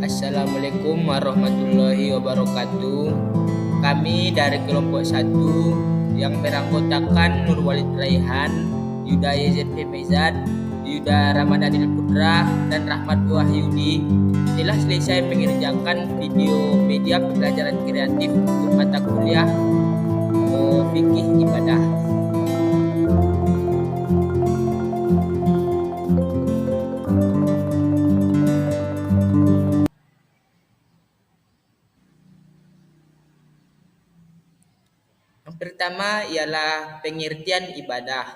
Assalamualaikum warahmatullahi wabarakatuh. Kami dari kelompok 1 yang beranggotakan Nur Walid Raihan, Yuda YZ Femezat, Yuda Ramadhanil Putra, dan Rahmat Wahyudi telah selesai mengerjakan video media pembelajaran kreatif untuk mata kuliah fikih ibadah. Yang pertama ialah pengertian ibadah.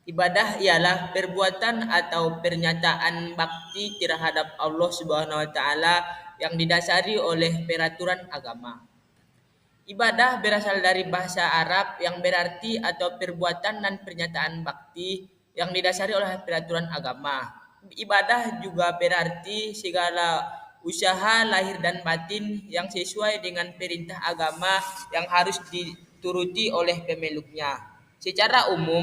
Ibadah ialah perbuatan atau pernyataan bakti terhadap Allah Subhanahu wa taala yang didasari oleh peraturan agama. Ibadah berasal dari bahasa Arab yang berarti atau perbuatan dan pernyataan bakti yang didasari oleh peraturan agama. Ibadah juga berarti segala usaha lahir dan batin yang sesuai dengan perintah agama yang harus dituruti oleh pemeluknya. Secara umum,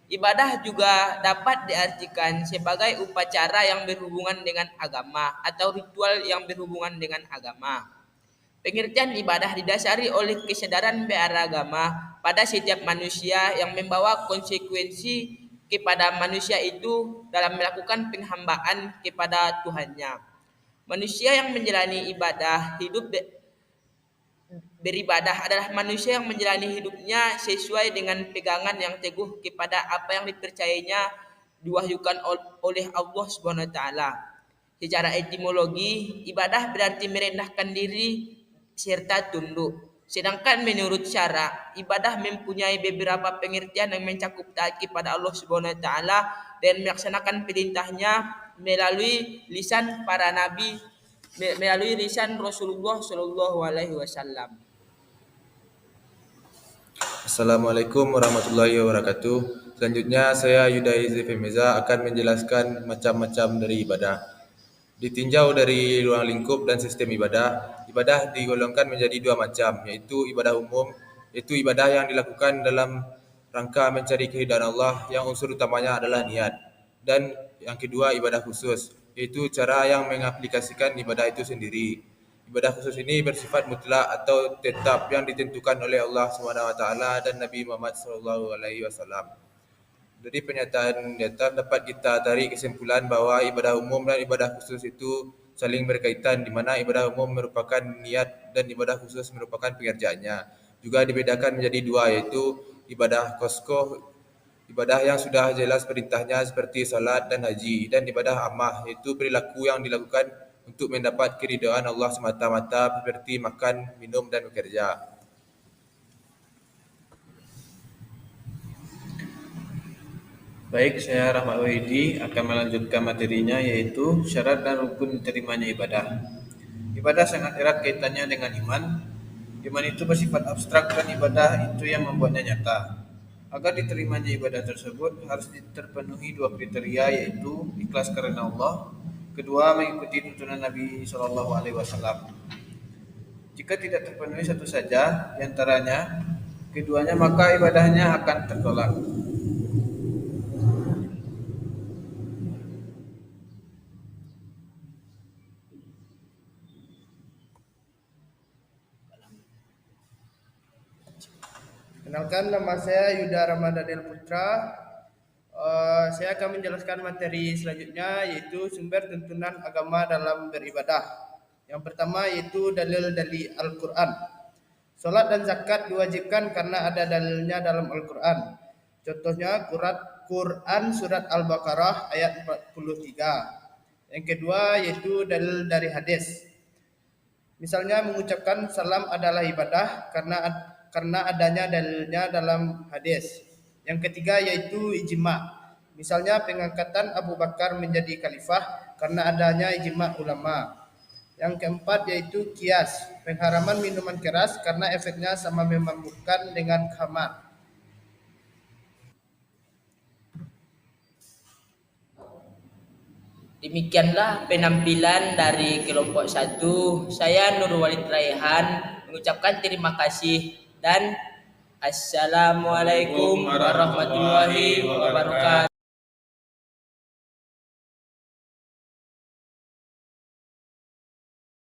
ibadah juga dapat diartikan sebagai upacara yang berhubungan dengan agama atau ritual yang berhubungan dengan agama. Pengertian ibadah didasari oleh kesadaran beragama pada setiap manusia yang membawa konsekuensi kepada manusia itu dalam melakukan penghambaan kepada Tuhannya. Manusia yang menjalani ibadah beribadah adalah manusia yang menjalani hidupnya sesuai dengan pegangan yang teguh kepada apa yang dipercayainya diwahyukan oleh Allah Subhanahu wa taala. Secara etimologi, ibadah berarti merendahkan diri serta tunduk. Sedangkan menurut syara, ibadah mempunyai beberapa pengertian yang mencakup taat kepada Allah Subhanahu wa taala dan melaksanakan perintahnya melalui lisan para nabi, melalui lisan Rasulullah Shallallahu alaihi wasallam. Assalamualaikum warahmatullahi wabarakatuh. Selanjutnya saya Yuda YZ Femeza akan menjelaskan macam-macam dari ibadah. Ditinjau dari ruang lingkup dan sistem ibadah digolongkan menjadi dua macam, yaitu ibadah umum, yaitu ibadah yang dilakukan dalam rangka mencari keridhaan Allah yang unsur utamanya adalah niat. Dan yang kedua ibadah khusus, yaitu cara yang mengaplikasikan ibadah itu sendiri. Ibadah khusus ini bersifat mutlak atau tetap yang ditentukan oleh Allah SWT dan Nabi Muhammad SAW. Dari pernyataan di atas dapat kita tarik kesimpulan bahawa ibadah umum dan ibadah khusus itu saling berkaitan, di mana ibadah umum merupakan niat dan ibadah khusus merupakan pengerjaannya. Juga dibedakan menjadi dua, yaitu ibadah koskoh, ibadah yang sudah jelas perintahnya seperti salat dan haji, dan ibadah ammah, yaitu perilaku yang dilakukan untuk mendapat keridhaan Allah semata-mata seperti makan, minum dan bekerja. Baik, saya Rahmat Wahyudi akan melanjutkan materinya yaitu syarat dan rukun diterimanya ibadah. Ibadah sangat erat kaitannya dengan iman. Iman itu bersifat abstrak dan ibadah itu yang membuatnya nyata. Agar diterimanya ibadah tersebut harus terpenuhi dua kriteria yaitu ikhlas karena Allah, kedua mengikuti tuntunan Nabi SAW. Jika tidak terpenuhi satu saja di antaranya keduanya, maka ibadahnya akan tertolak. Kenalkan, nama saya Yuda Ramadhanil Putra. Saya akan menjelaskan materi selanjutnya yaitu sumber tuntunan agama dalam beribadah. Yang pertama yaitu dalil dari Al-Quran. Salat dan zakat diwajibkan karena ada dalilnya dalam Al-Quran. Contohnya Quran surat Al-Baqarah ayat 43. Yang kedua yaitu dalil dari hadis. Misalnya mengucapkan salam adalah ibadah karena adanya dalilnya dalam hadis. Yang ketiga yaitu ijma'. Misalnya pengangkatan Abu Bakar menjadi khalifah karena adanya ijma' ulama. Yang keempat yaitu qiyas. Pengharaman minuman keras karena efeknya sama memabukkan dengan khamar. Demikianlah penampilan dari kelompok 1. Saya Nur Walid Raihan mengucapkan terima kasih dan Assalamualaikum warahmatullahi wabarakatuh.